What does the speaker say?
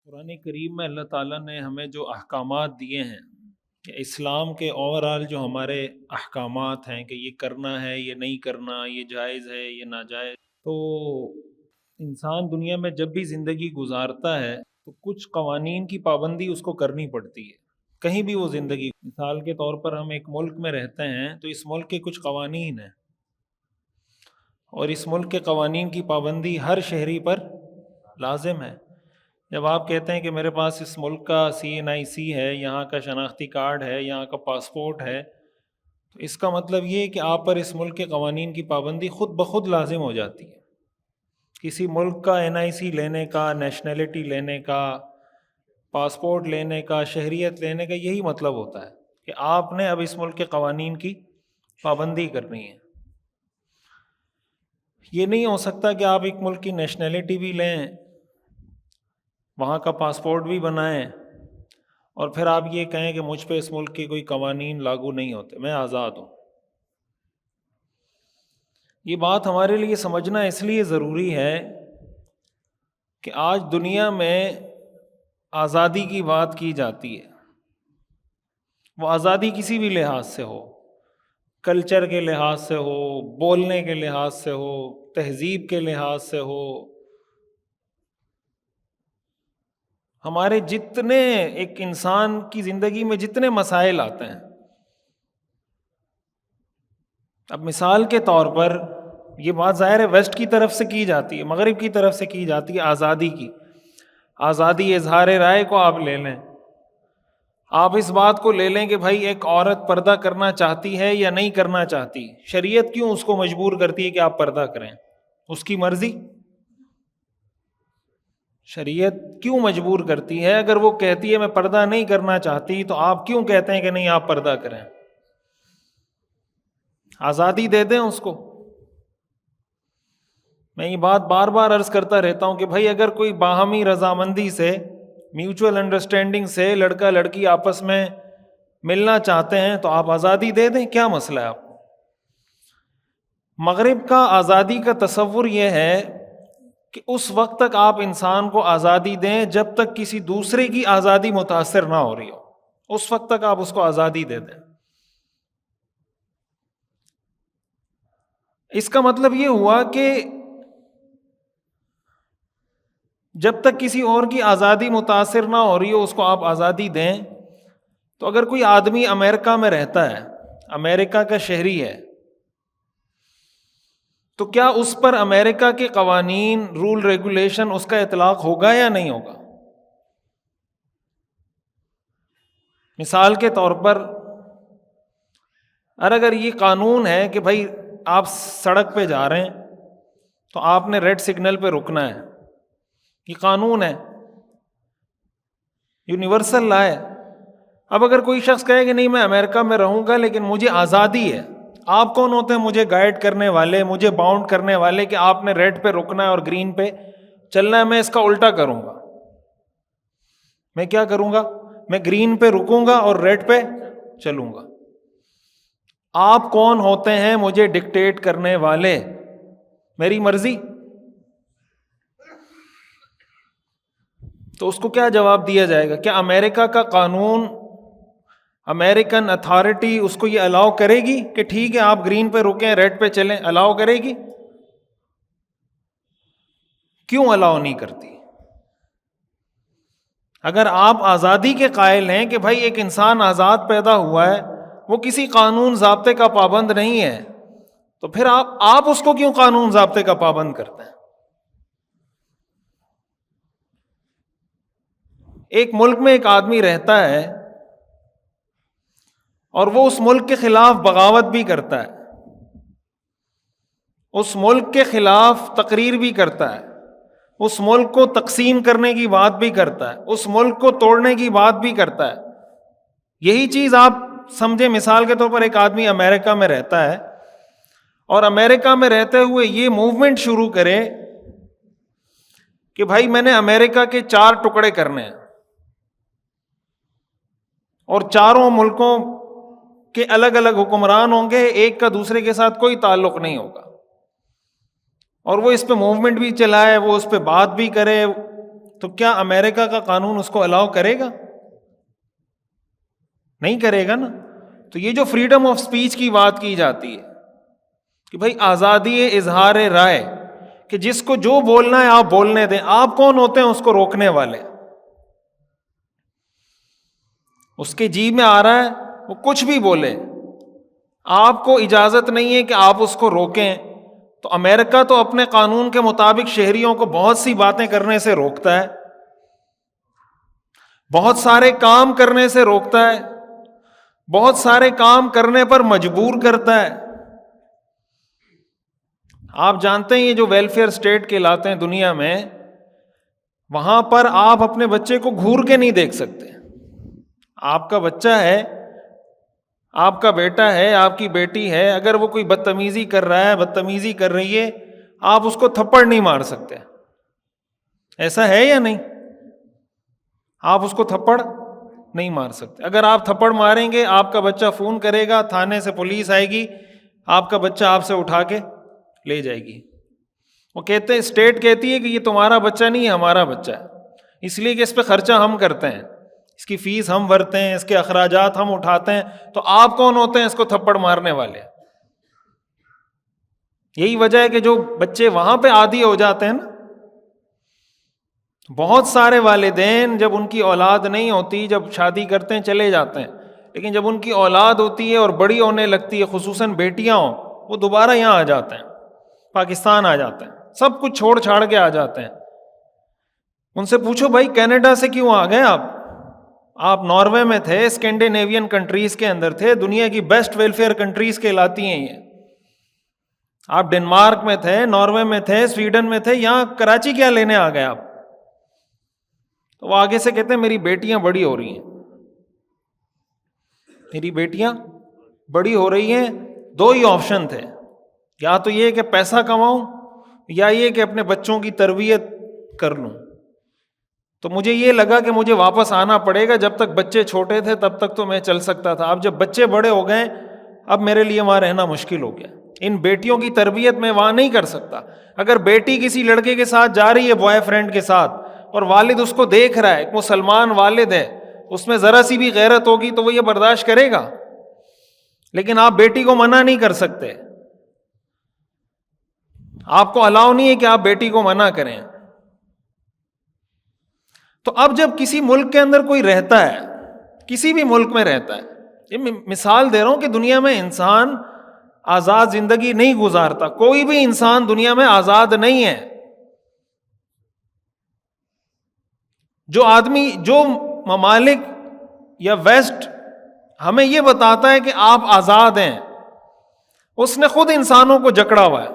قرآن کریم میں اللہ تعالیٰ نے ہمیں جو احکامات دیے ہیں کہ اسلام کے اوور آل جو ہمارے احکامات ہیں کہ یہ کرنا ہے یہ نہیں کرنا، یہ جائز ہے یہ ناجائز، تو انسان دنیا میں جب بھی زندگی گزارتا ہے تو کچھ قوانین کی پابندی اس کو کرنی پڑتی ہے، کہیں بھی وہ زندگی، مثال کے طور پر ہم ایک ملک میں رہتے ہیں تو اس ملک کے کچھ قوانین ہیں اور اس ملک کے قوانین کی پابندی ہر شہری پر لازم ہے۔ جب آپ کہتے ہیں کہ میرے پاس اس ملک کا CNIC ہے، یہاں کا شناختی کارڈ ہے، یہاں کا پاسپورٹ ہے، تو اس کا مطلب یہ ہے کہ آپ پر اس ملک کے قوانین کی پابندی خود بخود لازم ہو جاتی ہے۔ کسی ملک کا NIC لینے کا، نیشنلٹی لینے کا، پاسپورٹ لینے کا، شہریت لینے کا یہی مطلب ہوتا ہے کہ آپ نے اب اس ملک کے قوانین کی پابندی کرنی ہے۔ یہ نہیں ہو سکتا کہ آپ ایک ملک کی نیشنلٹی بھی لیں، وہاں کا پاسپورٹ بھی بنائیں اور پھر آپ یہ کہیں کہ مجھ پہ اس ملک کے کوئی قوانین لاگو نہیں ہوتے، میں آزاد ہوں۔ یہ بات ہمارے لیے سمجھنا اس لیے ضروری ہے کہ آج دنیا میں آزادی کی بات کی جاتی ہے، وہ آزادی کسی بھی لحاظ سے ہو، کلچر کے لحاظ سے ہو، بولنے کے لحاظ سے ہو، تہذیب کے لحاظ سے ہو، ہمارے جتنے ایک انسان کی زندگی میں جتنے مسائل آتے ہیں، اب مثال کے طور پر یہ بات ظاہر ہے ویسٹ کی طرف سے کی جاتی ہے، مغرب کی طرف سے کی جاتی ہے، آزادی کی، آزادی اظہار رائے کو آپ لے لیں، آپ اس بات کو لے لیں کہ بھائی ایک عورت پردہ کرنا چاہتی ہے یا نہیں کرنا چاہتی، شریعت کیوں اس کو مجبور کرتی ہے کہ آپ پردہ کریں؟ اس کی مرضی، شریعت کیوں مجبور کرتی ہے؟ اگر وہ کہتی ہے میں پردہ نہیں کرنا چاہتی تو آپ کیوں کہتے ہیں کہ نہیں آپ پردہ کریں؟ آزادی دے دیں اس کو۔ میں یہ بات بار بار عرض کرتا رہتا ہوں کہ بھائی اگر کوئی باہمی رضامندی سے، میوچول انڈرسٹینڈنگ سے لڑکا لڑکی آپس میں ملنا چاہتے ہیں تو آپ آزادی دے دیں، کیا مسئلہ ہے آپ کو؟ مغرب کا آزادی کا تصور یہ ہے کہ اس وقت تک آپ انسان کو آزادی دیں جب تک کسی دوسرے کی آزادی متاثر نہ ہو رہی ہو، اس وقت تک آپ اس کو آزادی دے دیں۔ اس کا مطلب یہ ہوا کہ جب تک کسی اور کی آزادی متاثر نہ ہو رہی ہو اس کو آپ آزادی دیں۔ تو اگر کوئی آدمی امریکہ میں رہتا ہے، امریکہ کا شہری ہے، تو کیا اس پر امریکہ کے قوانین، رول ریگولیشن اس کا اطلاق ہوگا یا نہیں ہوگا؟ مثال کے طور پر اگر یہ قانون ہے کہ بھائی آپ سڑک پہ جا رہے ہیں تو آپ نے ریڈ سگنل پہ رکنا ہے، یہ قانون ہے، یونیورسل لا ہے۔ اب اگر کوئی شخص کہے کہ نہیں میں امریکہ میں رہوں گا لیکن مجھے آزادی ہے، آپ کون ہوتے ہیں مجھے گائیڈ کرنے والے، مجھے باؤنڈ کرنے والے کہ آپ نے ریڈ پہ رکنا ہے اور گرین پہ چلنا ہے؟ میں اس کا الٹا کروں گا، میں کیا کروں گا؟ میں گرین پہ رکوں گا اور ریڈ پہ چلوں گا۔ آپ کون ہوتے ہیں مجھے ڈکٹیٹ کرنے والے؟ میری مرضی۔ تو اس کو کیا جواب دیا جائے گا؟ کیا امریکہ کا قانون، امریکن اتھارٹی اس کو یہ الاؤ کرے گی کہ ٹھیک ہے آپ گرین پہ رکیں ریڈ پہ چلیں؟ الاؤ کرے گی؟ کیوں الاؤ نہیں کرتی؟ اگر آپ آزادی کے قائل ہیں کہ بھائی ایک انسان آزاد پیدا ہوا ہے، وہ کسی قانون ضابطے کا پابند نہیں ہے، تو پھر آپ اس کو کیوں قانون ضابطے کا پابند کرتے ہیں؟ ایک ملک میں ایک آدمی رہتا ہے اور وہ اس ملک کے خلاف بغاوت بھی کرتا ہے، اس ملک کے خلاف تقریر بھی کرتا ہے، اس ملک کو تقسیم کرنے کی بات بھی کرتا ہے، اس ملک کو توڑنے کی بات بھی کرتا ہے۔ یہی چیز آپ سمجھیں، مثال کے طور پر ایک آدمی امریکہ میں رہتا ہے اور امریکہ میں رہتے ہوئے یہ موومنٹ شروع کرے کہ بھائی میں نے امریکہ کے 4 ٹکڑے کرنے ہیں اور چاروں ملکوں کے الگ الگ حکمران ہوں گے، ایک کا دوسرے کے ساتھ کوئی تعلق نہیں ہوگا، اور وہ اس پہ موومنٹ بھی چلائے، وہ اس پہ بات بھی کرے، تو کیا امریکہ کا قانون اس کو الاؤ کرے گا؟ نہیں کرے گا نا. تو یہ جو فریڈم آف سپیچ کی بات کی جاتی ہے کہ بھائی آزادی اظہار رائے، کہ جس کو جو بولنا ہے آپ بولنے دیں، آپ کون ہوتے ہیں اس کو روکنے والے؟ اس کے جی میں آ رہا ہے وہ کچھ بھی بولے، آپ کو اجازت نہیں ہے کہ آپ اس کو روکیں. تو امریکہ تو اپنے قانون کے مطابق شہریوں کو بہت سی باتیں کرنے سے روکتا ہے، بہت سارے کام کرنے سے روکتا ہے، بہت سارے کام کرنے پر مجبور کرتا ہے. آپ جانتے ہیں یہ جو ویلفیئر اسٹیٹ کہلاتے ہیں دنیا میں، وہاں پر آپ اپنے بچے کو گھور کے نہیں دیکھ سکتے. آپ کا بچہ ہے، آپ کا بیٹا ہے، آپ کی بیٹی ہے، اگر وہ کوئی بدتمیزی کر رہا ہے، بدتمیزی کر رہی ہے، آپ اس کو تھپڑ نہیں مار سکتے. ایسا ہے یا نہیں؟ آپ اس کو تھپڑ نہیں مار سکتے. اگر آپ تھپڑ ماریں گے، آپ کا بچہ فون کرے گا، تھانے سے پولیس آئے گی، آپ کا بچہ آپ سے اٹھا کے لے جائے گی. وہ کہتے ہیں، اسٹیٹ کہتی ہے کہ یہ تمہارا بچہ نہیں ہے، ہمارا بچہ ہے، اس لیے کہ اس پہ خرچہ ہم کرتے ہیں، اس کی فیس ہم بھرتے ہیں، اس کے اخراجات ہم اٹھاتے ہیں، تو آپ کون ہوتے ہیں اس کو تھپڑ مارنے والے؟ یہی وجہ ہے کہ جو بچے وہاں پہ عادی ہو جاتے ہیں نا، بہت سارے والدین جب ان کی اولاد نہیں ہوتی، جب شادی کرتے ہیں چلے جاتے ہیں، لیکن جب ان کی اولاد ہوتی ہے اور بڑی ہونے لگتی ہے، خصوصاً بیٹیاں ہوں، وہ دوبارہ یہاں آ جاتے ہیں، پاکستان آ جاتے ہیں، سب کچھ چھوڑ چھاڑ کے آ جاتے ہیں. ان سے پوچھو بھائی کینیڈا سے کیوں آ گئے آپ ناروے میں تھے، اسکینڈینیوین کنٹریز کے اندر تھے، دنیا کی بیسٹ ویلفیئر کنٹریز کہلاتی ہیں یہ. آپ ڈنمارک میں تھے، ناروے میں تھے، سویڈن میں تھے، یہاں کراچی کیا لینے آ گئے آپ؟ تو وہ آگے سے کہتے ہیں میری بیٹیاں بڑی ہو رہی ہیں، میری بیٹیاں بڑی ہو رہی ہیں. دو ہی آپشن تھے، یا تو یہ کہ پیسہ کماؤں، یا یہ کہ اپنے بچوں کی تربیت کر لوں. تو مجھے یہ لگا کہ مجھے واپس آنا پڑے گا، جب تک بچے چھوٹے تھے تب تک تو میں چل سکتا تھا، اب جب بچے بڑے ہو گئے اب میرے لیے وہاں رہنا مشکل ہو گیا. ان بیٹیوں کی تربیت میں وہاں نہیں کر سکتا. اگر بیٹی کسی لڑکے کے ساتھ جا رہی ہے، بوائے فرینڈ کے ساتھ، اور والد اس کو دیکھ رہا ہے، ایک مسلمان والد ہے، اس میں ذرا سی بھی غیرت ہوگی تو وہ یہ برداشت کرے گا. لیکن آپ بیٹی کو منع نہیں کر سکتے، آپ کو الاؤ نہیں ہے کہ آپ بیٹی کو منع کریں. تو اب جب کسی ملک کے اندر کوئی رہتا ہے، کسی بھی ملک میں رہتا ہے، یہ میں مثال دے رہا ہوں کہ دنیا میں انسان آزاد زندگی نہیں گزارتا، کوئی بھی انسان دنیا میں آزاد نہیں ہے. جو ممالک یا ویسٹ ہمیں یہ بتاتا ہے کہ آپ آزاد ہیں، اس نے خود انسانوں کو جکڑا ہوا ہے.